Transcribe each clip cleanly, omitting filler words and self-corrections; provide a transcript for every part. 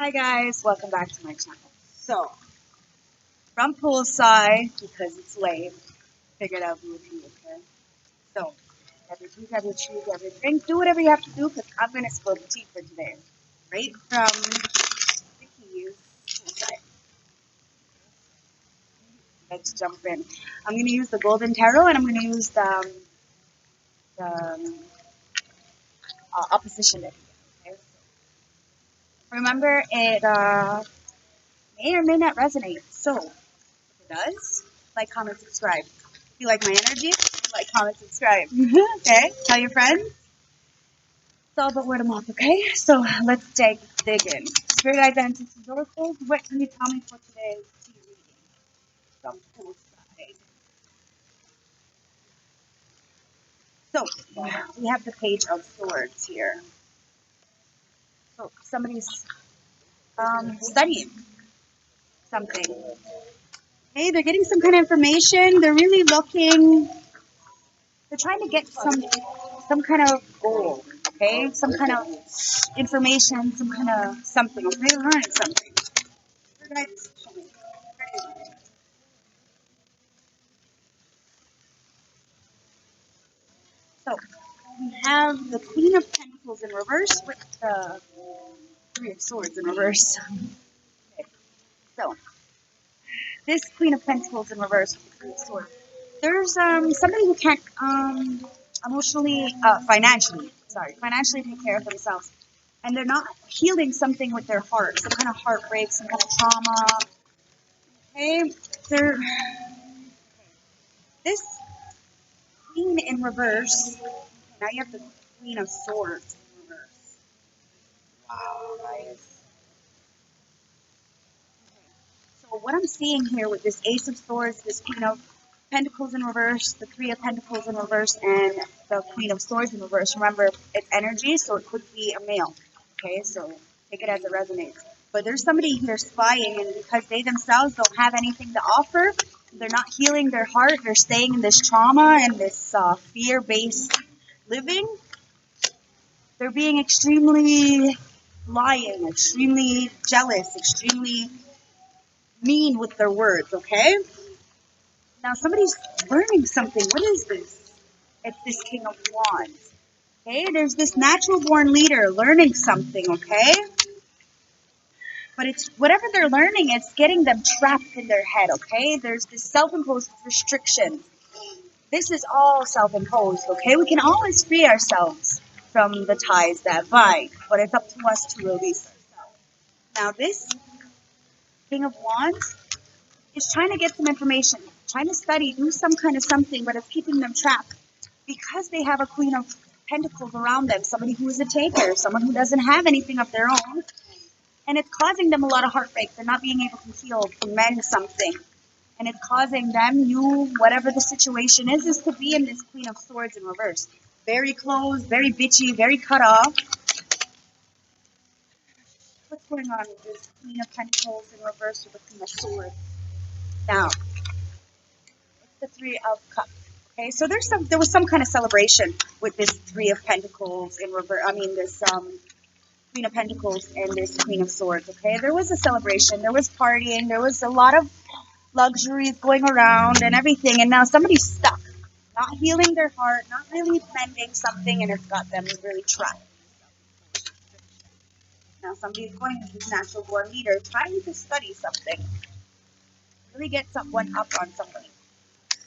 Hi guys, welcome back to my channel. So, from Poolside, because it's late, figured out with you, okay? So, have your tea, have your cheese, have your drink, do whatever you have to do, because I'm going to spill the tea for today. Right from the keys, Poolside. Let's jump in. I'm going to use the Golden Tarot, and I'm going to use the opposition deck. Okay? Remember, it may or may not resonate. So, if it does, like, comment, subscribe. If you like my energy, like, comment, subscribe. Okay? Tell your friends. It's all about word of mouth, okay? So let's dig in. Spirit guides, ancestors, oracles, what can you tell me for today's tea reading from Poolside? So we have the Page of Swords here. So somebody's studying something. Okay, they're getting some kind of information. They're really looking. They're trying to get some kind of goal. Okay, some kind of information, some kind of something. Okay, they're learning something. Spirit guides, show me. So we have the Queen of Pentacles in reverse with the Three of Swords in reverse. Okay. So this Queen of Pentacles in reverse with the Three of Swords. There's somebody who can't financially take care of themselves, and they're not healing something with their heart, some kind of heartbreak, some kind of trauma. Okay, they're this Queen in reverse. Now you have the Queen of Swords in reverse. Wow, guys. So what I'm seeing here with this Ace of Swords, this Queen of Pentacles in reverse, the Three of Pentacles in reverse, and the Queen of Swords in reverse. Remember, it's energy, so it could be a male. Okay, so take it as it resonates. But there's somebody here spying, and because they themselves don't have anything to offer, they're not healing their heart, they're staying in this trauma and this fear-based living. They're being extremely lying, extremely jealous, extremely mean with their words, okay? Now somebody's learning something. What is this? It's this King of Wands. Okay, there's this natural born leader learning something, okay? But it's whatever they're learning, it's getting them trapped in their head, okay? There's this self-imposed restriction. This is all self-imposed, okay? We can always free ourselves from the ties that bind, but it's up to us to release ourselves. Now this King of Wands is trying to get some information, trying to study, do some kind of something, but it's keeping them trapped because they have a Queen of Pentacles around them, somebody who is a taker, someone who doesn't have anything of their own, and it's causing them a lot of heartbreak. They're not being able to heal, to mend something, and it's causing them, whatever the situation is to be in this Queen of Swords in reverse. Very closed, very bitchy, very cut off. What's going on with this Queen of Pentacles in reverse with the Queen of Swords? Now, the Three of Cups. Okay, so there was some kind of celebration with this Three of Pentacles in reverse. I mean, this Queen of Pentacles and this Queen of Swords. Okay, there was a celebration. There was partying. There was a lot of luxuries going around and everything. And now somebody's stuck, not healing their heart, not really mending something, and it's got them really trapped. Now somebody's going to this natural born leader, trying to study something, really get one up on somebody.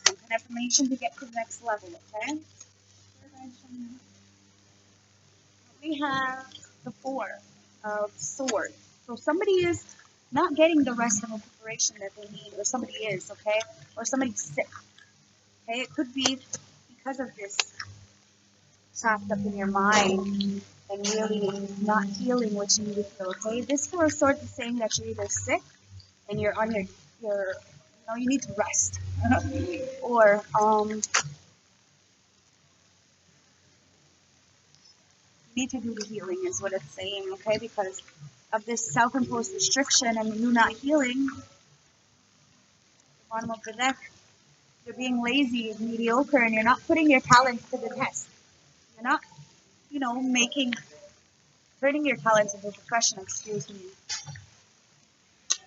Some kind of information to get to the next level, okay? We have the Four of Swords. So somebody is not getting the rest of the preparation that they need, or somebody is, okay? Or somebody's sick, okay? It could be because of this trapped up in your mind and really not healing what you need to feel, okay? This Four of Swords is saying that you're either sick and you're on you need to rest, or need to do the healing is what it's saying, okay? Because of this self-imposed restriction and you not healing, the bottom of the deck, you're being lazy, mediocre, and you're not putting your talents to the test. You're not, making turning your talents into a profession, excuse me.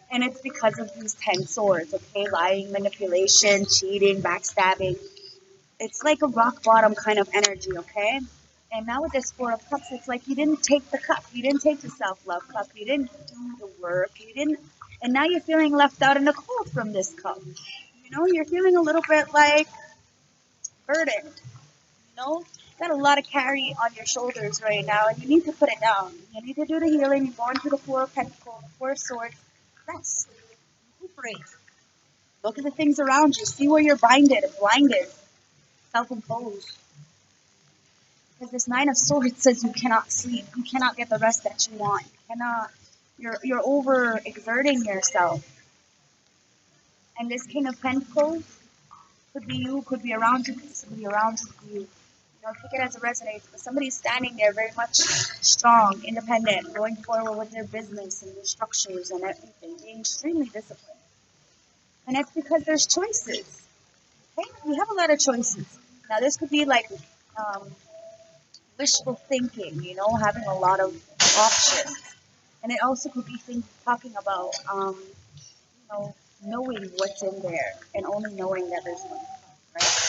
And it's because of these 10 swords, okay? Lying, manipulation, cheating, backstabbing. It's like a rock bottom kind of energy, okay? And now with this Four of Cups, it's like you didn't take the cup. You didn't take the self-love cup. You didn't do the work. You didn't. And now you're feeling left out in the cold from this cup. You know, you're feeling a little bit like burdened. You know, got a lot of carry on your shoulders right now, and you need to put it down. You need to do the healing. Go into the Four of Pentacles, Four of Swords. Rest. Recuperate. Look at the things around you. See where you're blinded, self-imposed. Because this Nine of Swords says you cannot sleep. You cannot get the rest that you want. You cannot. You're over exerting yourself. And this King of Pentacles could be you, could be around you, could be around you. You know, take it as it resonates. But somebody's standing there very much strong, independent, going forward with their business and their structures and everything, being extremely disciplined. And it's because there's choices. Okay? We have a lot of choices. Now, this could be like wishful thinking, you know, having a lot of options. And it also could be talking about, you know, knowing what's in there and only knowing that there's one, right?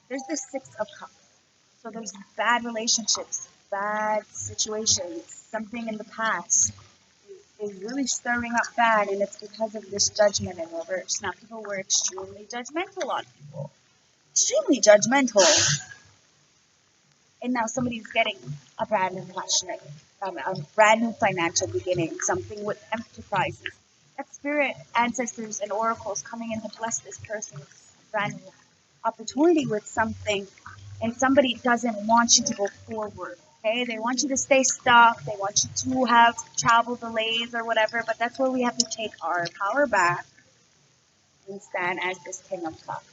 There's the Six of Cups. So there's bad relationships, bad situations, something in the past is really stirring up bad, and it's because of this Judgment in reverse. Now, people were extremely judgmental on people. Extremely judgmental. And now somebody's getting a brand new passionate, a brand new financial beginning, something with enterprises. That spirit, ancestors, and oracles coming in to bless this person with a brand new opportunity with something, and somebody doesn't want you to go forward. Okay, they want you to stay stuck. They want you to have travel delays or whatever. But that's where we have to take our power back and stand as this King of Cups.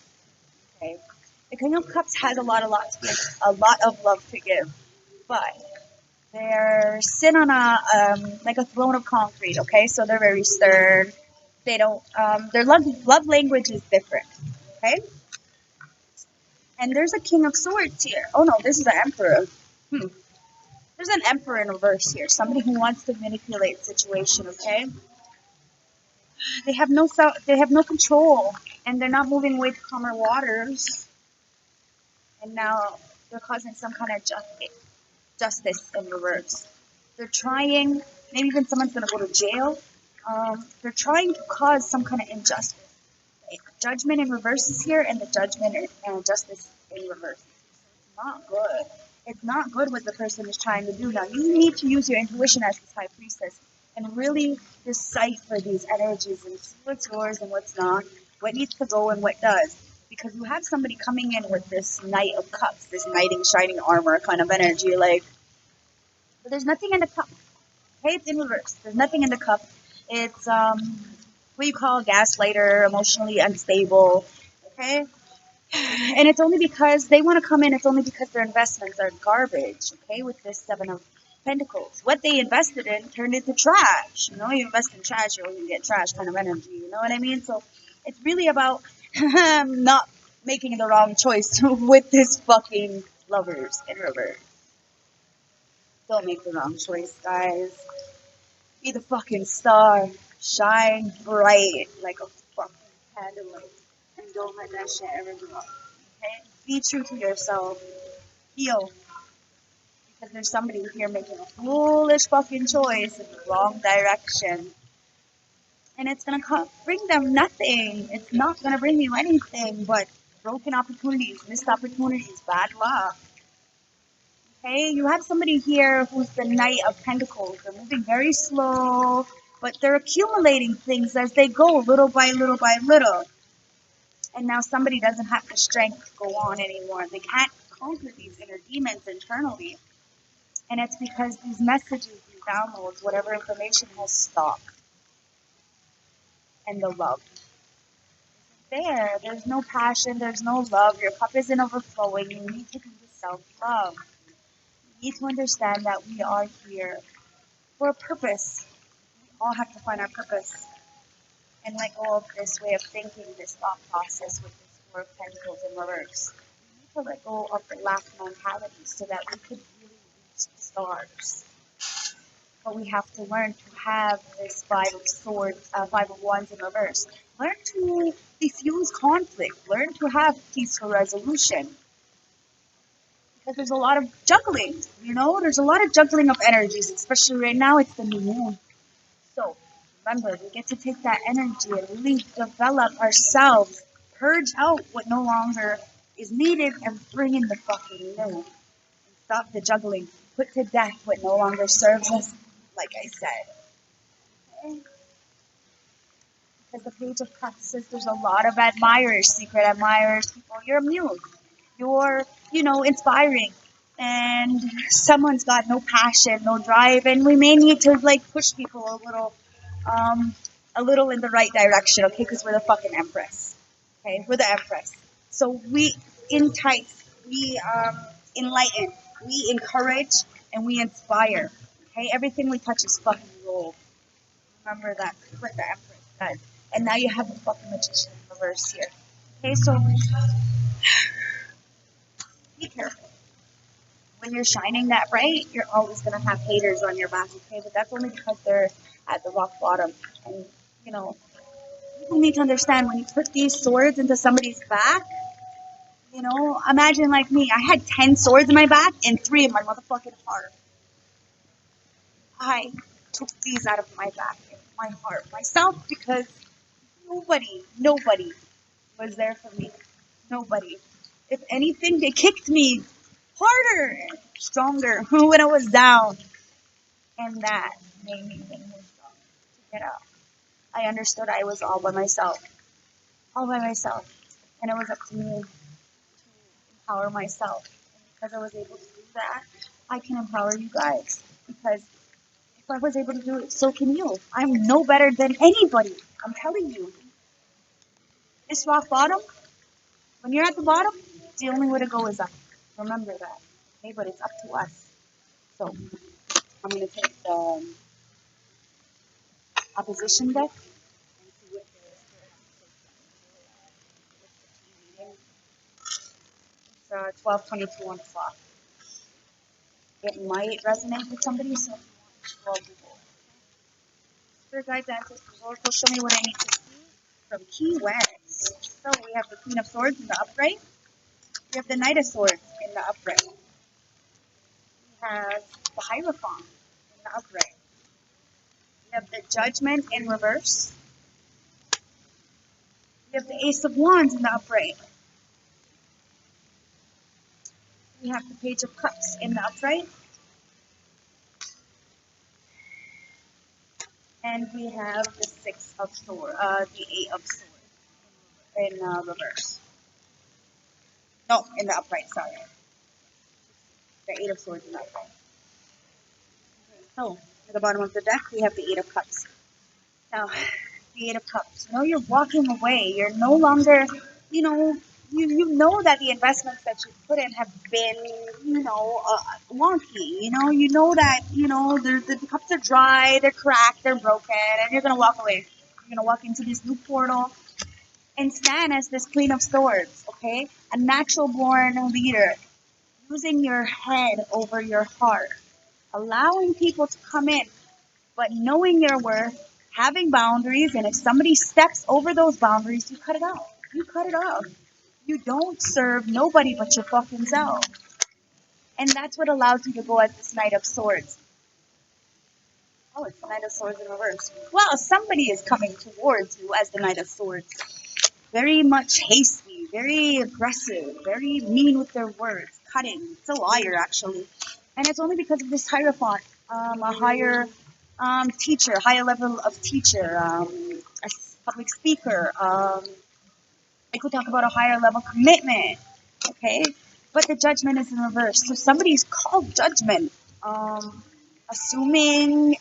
Okay, the King of Cups has a lot of love to give, but they're sit on a like a throne of concrete. Okay, so they're very stern. They don't. Their love language is different. Okay, and there's a King of Swords here. Oh no, this is an Emperor. There's an Emperor in reverse here. Somebody who wants to manipulate the situation. Okay, they have no control, and they're not moving with calmer waters. And now they're causing some kind of justice in reverse. They're trying, maybe even someone's going to go to jail. They're trying to cause some kind of injustice. Judgment in reverse is here, and the judgment and justice in reverse. It's not good. It's not good what the person is trying to do. Now, you need to use your intuition as this High Priestess and really decipher these energies and see what's yours and what's not, what needs to go and what does. Because you have somebody coming in with this Knight of Cups, this knight in shining armor kind of energy, like, but there's nothing in the cup. Okay, it's in reverse. There's nothing in the cup. It's what you call a gaslighter, emotionally unstable. Okay, and it's only because they want to come in. It's only because their investments are garbage. Okay, with this Seven of Pentacles, what they invested in turned into trash. You know, you invest in trash, you're going to get trash kind of energy. You know what I mean? So it's really about not making the wrong choice with this fucking Lovers in reverse. Don't make the wrong choice, guys. Be the fucking star. Shine bright like a fucking candlelight. And don't let that shit ever go up. Okay? Be true to yourself. Heal. Because there's somebody here making a foolish fucking choice in the wrong direction. And it's gonna bring them nothing. It's not gonna bring you anything but broken opportunities, missed opportunities, bad luck. Okay, you have somebody here who's the Knight of Pentacles. They're moving very slow, but they're accumulating things as they go, little by little by little. And now somebody doesn't have the strength to go on anymore. They can't conquer these inner demons internally. And it's because these messages, these downloads, whatever information has stopped. And the love. There's no passion, there's no love. Your cup isn't overflowing. You need to do the self-love. You need to understand that we are here for a purpose. We all have to find our purpose and let go of this way of thinking, this thought process with this Four of Pentacles in reverse. We need to let go of the lack mentality so that we could really reach the stars. But we have to learn to have this Five of Swords, Five of Wands in reverse. Learn to diffuse conflict. Learn to have peaceful resolution. Because there's a lot of juggling, there's a lot of juggling of energies, especially right now, it's the new moon. So remember, we get to take that energy and really develop ourselves, purge out what no longer is needed, and bring in the fucking new. And stop the juggling. Put to death what no longer serves us, like I said. Okay? Because the Page of Cups says there's a lot of admirers, secret admirers, people. You're a muse. You're, inspiring. And someone's got no passion, no drive, and we may need to like push people a little in the right direction, okay? Because we're the fucking Empress. Okay, we're the Empress. So we entice, we enlighten, we encourage, and we inspire. Okay, everything we touch is fucking gold. Remember that. What the Empress does. And now you have the fucking Magician in reverse here. Okay, so be careful. When you're shining that bright, you're always going to have haters on your back, okay? But that's only because they're at the rock bottom. And, people need to understand when you put these swords into somebody's back, imagine like me. I had 10 swords in my back and 3 in my motherfucking heart. I took these out of my back and my heart myself because nobody was there for me. Nobody. If anything, they kicked me harder and stronger when I was down. And that made me think myself to get up. I understood I was all by myself. All by myself. And it was up to me to empower myself. And because I was able to do that, I can empower you guys. Because if I was able to do it, so can you. I'm no better than anybody. I'm telling you. This rock bottom, when you're at the bottom, the only way to go is up. Remember that. Okay, but it's up to us. So I'm going to take the opposition deck and see what the spirit has to say. It's 12:22 on the clock. It might resonate with somebody, so if you want to Google. Spirit guides, ancestors, oracle, show me what I need to see from Key West. So we have the Queen of Swords in the upright. We have the Knight of Swords in the upright. We have the Hierophant in the upright. We have the Judgment in reverse. We have the Ace of Wands in the upright. We have the Page of Cups in the upright. And we have the Six of Swords, the Eight of Swords in reverse. No, in the upright, sorry. The Eight of Swords in the upright. So, at the bottom of the deck, we have the Eight of Cups. Now, the Eight of Cups. You're walking away. You're no longer, you know that the investments that you put in have been, wonky. You know that, the cups are dry, they're cracked, they're broken, and you're going to walk away. You're going to walk into this new portal and stand as this Queen of Swords, okay? A natural born leader, using your head over your heart, allowing people to come in, but knowing your worth, having boundaries, and if somebody steps over those boundaries, you cut it out. You cut it off. You don't serve nobody but your fucking self. And that's what allows you to go as this Knight of Swords. Oh, it's the Knight of Swords in reverse. Well, somebody is coming towards you as the Knight of Swords. Very much hasty, very aggressive, very mean with their words, cutting. It's a liar, actually. And it's only because of this Hierophant, a higher teacher, higher level of teacher, a public speaker. I could talk about a higher level commitment, okay? But the Judgment is in reverse. So somebody's called Judgment, assuming,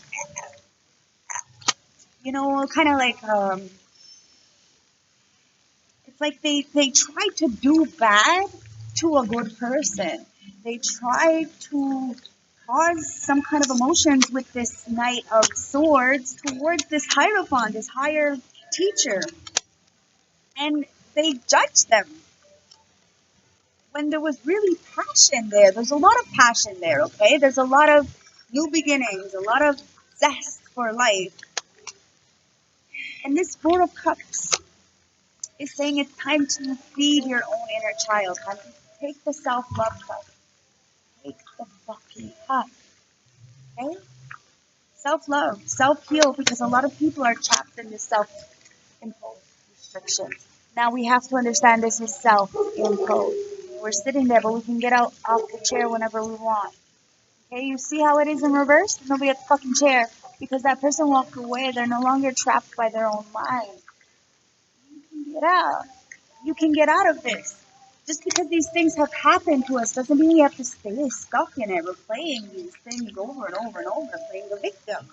kind of like, it's like they try to do bad to a good person. They try to cause some kind of emotions with this Knight of Swords towards this Hierophant, this higher teacher. And they judge them when there was really passion there. There's a lot of passion there, okay? There's a lot of new beginnings, a lot of zest for life. And this Four of Cups is saying it's time to feed your own inner child. Time to take the self-love cup. Take the fucking cup. Okay? Self-love, self-heal, because a lot of people are trapped in this self-imposed restrictions. Now we have to understand this is self-imposed. We're sitting there, but we can get out off the chair whenever we want. Okay, you see how it is in reverse? Nobody at the fucking chair. Because that person walked away, they're no longer trapped by their own mind. You can get out. You can get out of this. Just because these things have happened to us doesn't mean you have to stay stuck in it, replaying these things over and over and over, playing the victim.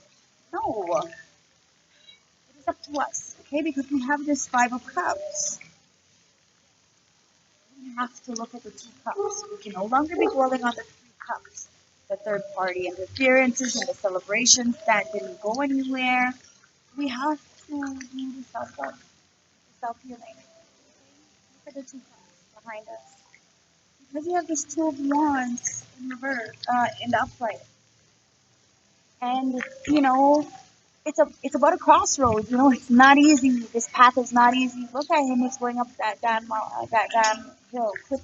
No. It is up to us, okay? Because we have this Five of Cups. We have to look at the two cups. We can no longer be dwelling on the three cups. The third party interferences and the celebrations that didn't go anywhere. We have to do the self-love, the self-healing. Look at the two cups behind us. Because you have this Two of Wands in reverse, in the upright. And, you know, it's about a crossroads, you know, it's not easy. This path is not easy. Look at him, he's going up that damn hill. Cliff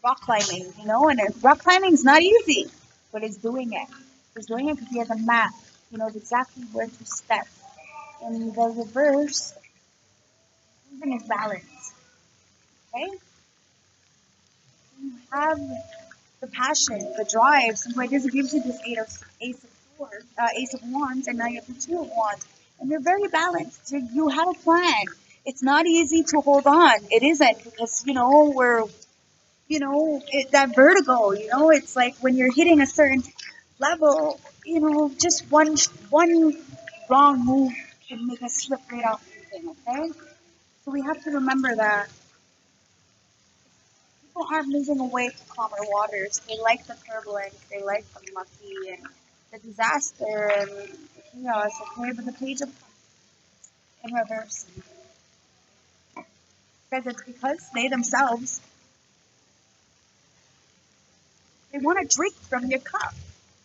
rock climbing, you know, and rock climbing is not easy, but he's doing it. He's doing it because he has a map. He knows exactly where to step. In the reverse, everything is balanced. Okay? You have the passion, the drive. Sometimes it gives you this Ace of Wands, and now you have the Two of Wands, and they're very balanced. You have a plan. It's not easy to hold on. It isn't, because that vertigo. It's like when you're hitting a certain level. Just one wrong move can make us slip right off the thing. Okay, so we have to remember that people aren't moving away to calmer waters. They like the turbulence, they like the mucky and the disaster and the chaos, okay? But the Page of Cups in reverse says it's because they themselves, they want to drink from your cup,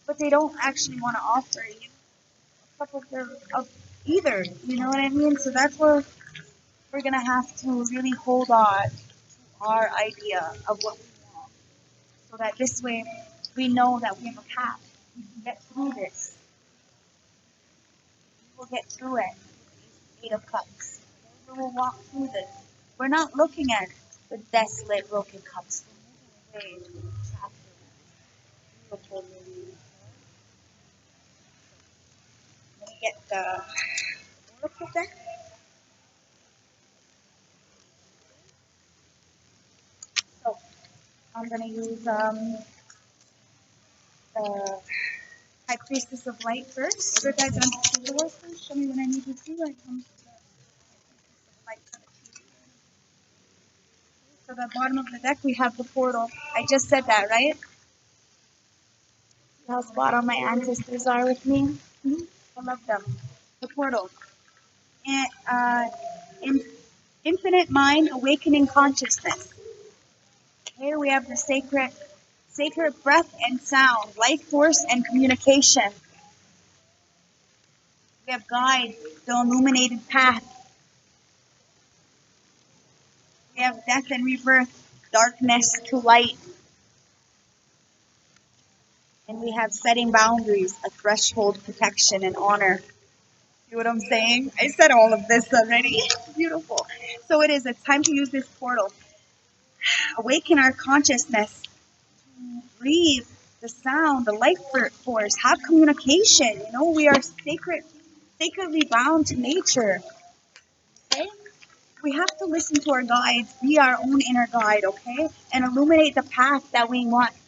but they don't actually want to offer you a cup of either, you know what I mean? So that's where we're going to have to really hold on to our idea of what we want, so that this way we know that we have a path. We can get through this. We'll get through it. Eight of Cups. We will walk through this. We're not looking at the desolate, broken cups. We're moving away to the chapter. Beautiful movie. Let me get the oracle deck. So I'm gonna use the High Priestess of Light first. So guys, I'm the horse first. Show me when I need to see when it comes to the High Priestess of Light. So the bottom of the deck we have the portal. I just said that, right? See how spot on my ancestors are with me? I love them. The portal. And infinite mind, awakening consciousness. Here we have the sacred breath and sound, life force and communication. We have guides, the illuminated path. We have death and rebirth, darkness to light. And we have setting boundaries, a threshold, protection, and honor. See what I'm saying? I said all of this already. Beautiful. So it's time to use this portal. Awaken our consciousness. Breathe the sound, the life force, have communication. We are sacredly bound to nature. Okay? We have to listen to our guides, be our own inner guide, okay? And illuminate the path that we want to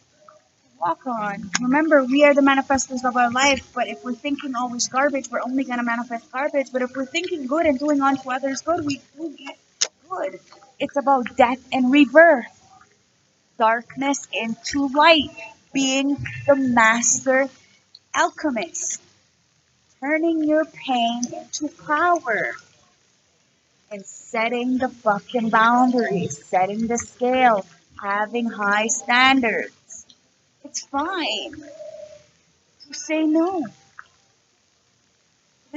walk on. Remember, we are the manifestors of our life, but if we're thinking always garbage, we're only going to manifest garbage. But if we're thinking good and doing unto others good, we do get good. It's about death and rebirth. Darkness into light. Being the master alchemist. Turning your pain into power. And setting the fucking boundaries. Setting the scale. Having high standards. It's fine to say no.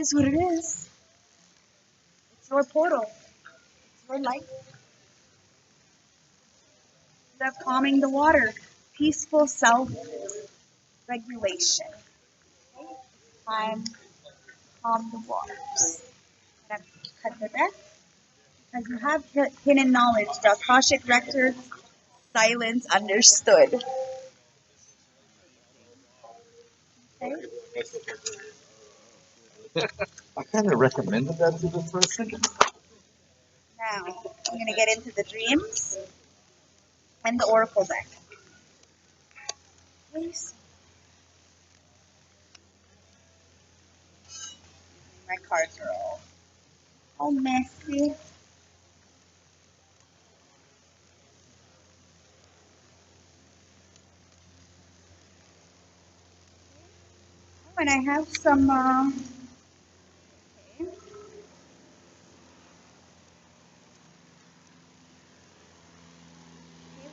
is what it is. It's your portal. It's your light. You have calming the water. Peaceful self-regulation. Okay? Time to calm the waters. And I've cut the deck because you have hidden knowledge. The Akashic records, silence understood. Okay? I kind of recommended that to the person. Now, I'm going to get into the dreams and the oracle deck. Please. My cards are all messy. Oh, and I have some. Okay.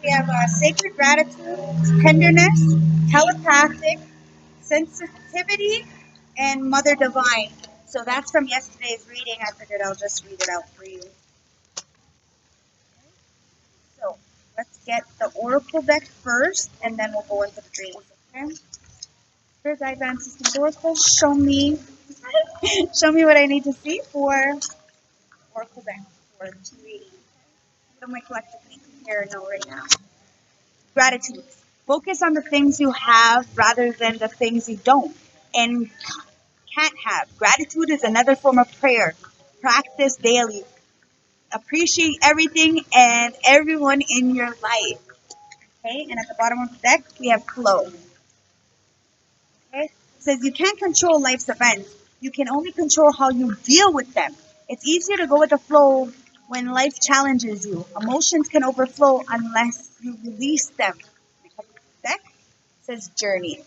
We have sacred gratitude, tenderness, telepathic, sensitivity, and Mother Divine. So that's from yesterday's reading. I figured I'll just read it out for you. So let's get the oracle deck first, and then we'll go into the dreams. Okay. Spirit guides and systems oracle, show me, show me what I need to see for oracle deck for 280. What am I collectively comparing now right now? Gratitude. Focus on the things you have rather than the things you don't and can't have. Gratitude is another form of prayer. Practice daily. Appreciate everything and everyone in your life. Okay, and at the bottom of the deck, we have flow. Okay, it says you can't control life's events. You can only control how you deal with them. It's easier to go with the flow when life challenges you. Emotions can overflow unless you release them. Deck says journey.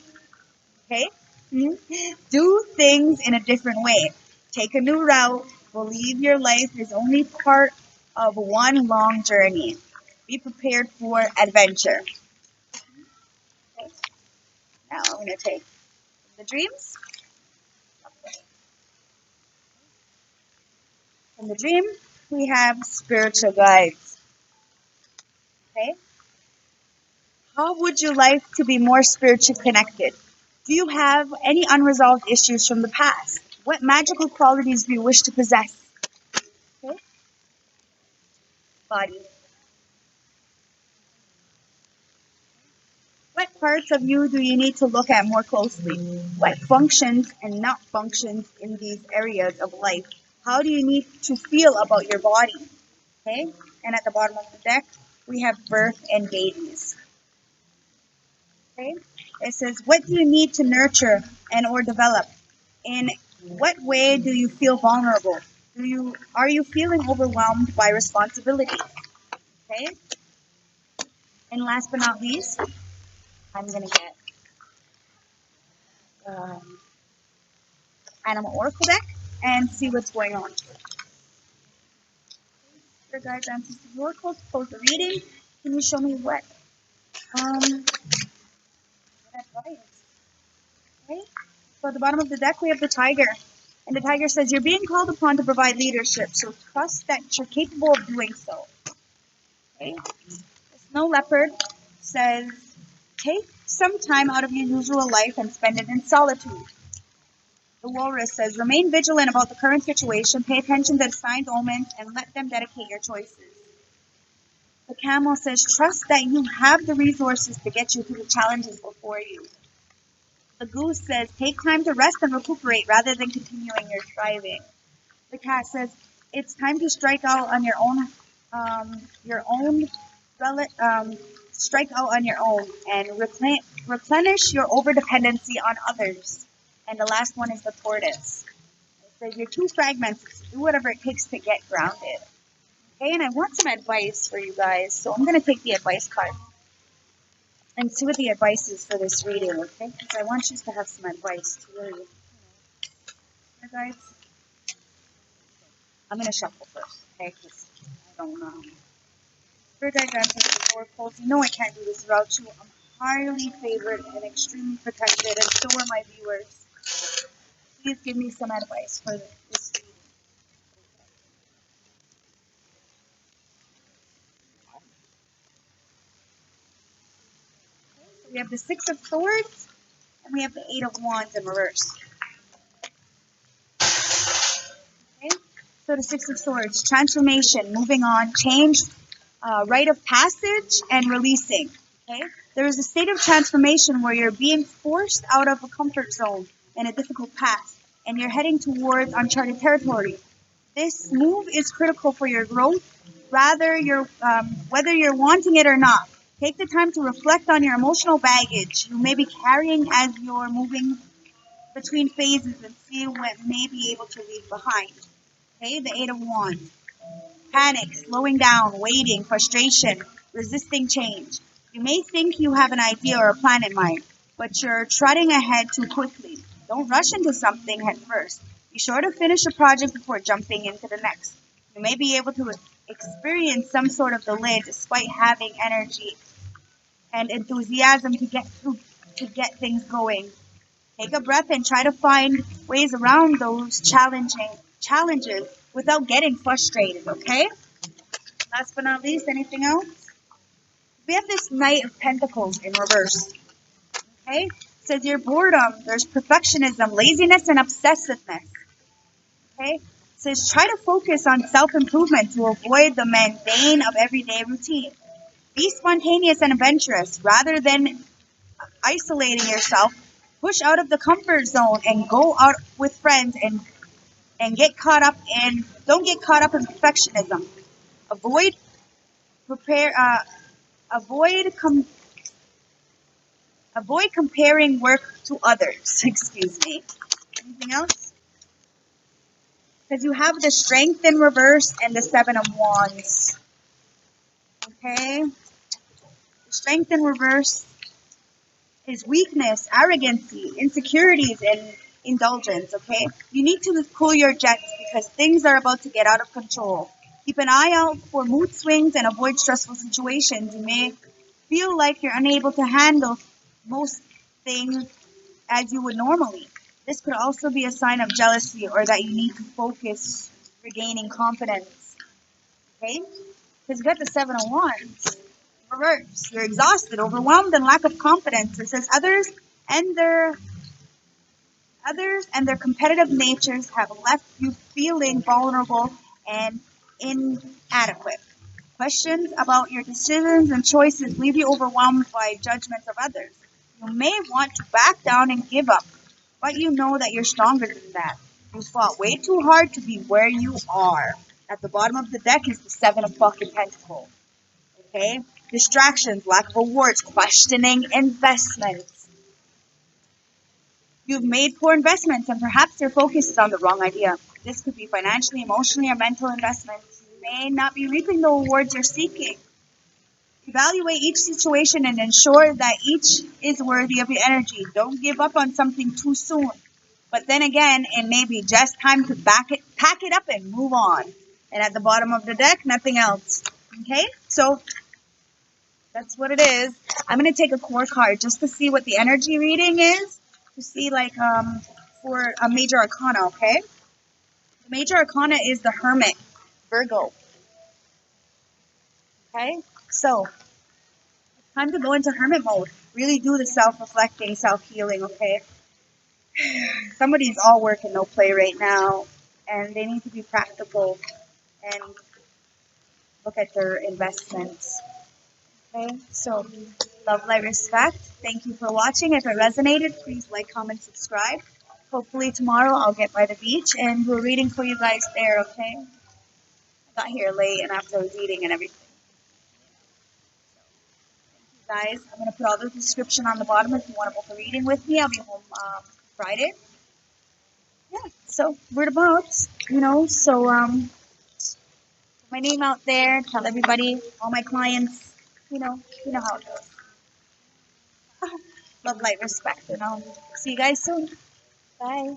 Okay? Do things in a different way. Take a new route. Believe your life is only part of one long journey. Be prepared for adventure. Okay? Now I'm going to take the dreams. In the dream, we have spiritual guides. Okay? How would you like to be more spiritually connected? Do you have any unresolved issues from the past? What magical qualities do you wish to possess? Okay? Body. What parts of you do you need to look at more closely? What functions and not functions in these areas of life? How do you need to feel about your body? Okay? And at the bottom of the deck, we have birth and babies. Okay? It says, what do you need to nurture and or develop? In what way do you feel vulnerable? Are you feeling overwhelmed by responsibility? Okay? And last but not least, I'm gonna get animal oracle deck and see what's going on. Your guides, ancestors, oracles, close the reading. Can you show me what advice? Okay. So at the bottom of the deck we have the tiger. And the tiger says you're being called upon to provide leadership, so trust that you're capable of doing so. Okay. The snow leopard says take some time out of your usual life and spend it in solitude. The walrus says remain vigilant about the current situation, pay attention to the signs, omens, and let them dedicate your choices. The camel says, trust that you have the resources to get you through the challenges before you. The goose says, take time to rest and recuperate rather than continuing your striving. The cat says, it's time to strike out on strike out on your own and replenish your overdependency on others. And the last one is the tortoise. It says, you're too fragmented, so do whatever it takes to get grounded. Okay, and I want some advice for you guys, so I'm going to take the advice card and see what the advice is for this reading, okay? Because I want you to have some advice to really, guys. I'm going to shuffle first, okay? Because I don't know. Spirit guide ancestors, oracles, you know I can't do this without you. I'm highly favored and extremely protected, and so are my viewers. Please give me some advice for this reading. So we have the Six of Swords, and we have the Eight of Wands in reverse. Okay? So the Six of Swords, transformation, moving on, change, rite of passage, and releasing. Okay? There is a state of transformation where you're being forced out of a comfort zone and a difficult path, and you're heading towards uncharted territory. This move is critical for your growth, whether you're wanting it or not. Take the time to reflect on your emotional baggage you may be carrying as you're moving between phases and see what may be able to leave behind. Okay, the Eight of Wands. Panic, slowing down, waiting, frustration, resisting change. You may think you have an idea or a plan in mind, but you're trotting ahead too quickly. Don't rush into something head first. Be sure to finish a project before jumping into the next. You may be able to experience some sort of delay despite having energy and enthusiasm to get things going. Take a breath and try to find ways around those challenges without getting frustrated, okay? Last but not least, anything else? We have this Knight of Pentacles in reverse, okay? It says your boredom, there's perfectionism, laziness, and obsessiveness, okay? It says try to focus on self-improvement to avoid the mundane of everyday routine. Be spontaneous and adventurous rather than isolating yourself. Push out of the comfort zone and go out with friends and get caught up in don't get caught up in perfectionism. Avoid prepare avoid com, avoid comparing work to others. Excuse me. Anything else? Because you have the Strength in reverse and the Seven of Wands. Okay. The Strength in reverse is weakness, arrogancy, insecurities, and indulgence, okay? You need to cool your jets because things are about to get out of control. Keep an eye out for mood swings and avoid stressful situations. You may feel like you're unable to handle most things as you would normally. This could also be a sign of jealousy or that you need to focus regaining confidence, okay? Because you got the Seven of Wands. Reverse. You're exhausted, overwhelmed, and lack of confidence. It says and their others and their competitive natures have left you feeling vulnerable and inadequate. Questions about your decisions and choices leave you overwhelmed by judgments of others. You may want to back down and give up, but you know that you're stronger than that. You fought way too hard to be where you are. At the bottom of the deck is the Seven of fucking Pentacles. Okay? Distractions, lack of awards, questioning investments. You've made poor investments and perhaps your focus is on the wrong idea. This could be financially, emotionally, or mental investments. You may not be reaping the rewards you're seeking. Evaluate each situation and ensure that each is worthy of your energy. Don't give up on something too soon. But then again, it may be just time to pack it up and move on. And at the bottom of the deck, nothing else. Okay? So that's what it is. I'm going to take a core card just to see what the energy reading is. To see, like, for a major arcana, okay? The major arcana is the Hermit Virgo. Okay? So, it's time to go into Hermit mode. Really do the self-reflecting, self-healing, okay? Somebody's all work and no play right now. And they need to be practical and look at their investments. Okay, so love, light, respect. Thank you for watching. If it resonated, please like, comment, subscribe. Hopefully tomorrow I'll get by the beach and we're reading for you guys there, okay? I got here late and after I was eating and everything. Guys, I'm going to put all the description on the bottom if you want to book a reading with me. I'll be home Friday. Yeah, so we're about, so put my name out there, tell everybody, all my clients, you know how it goes. Love, light, respect, and I'll see you guys soon. Bye.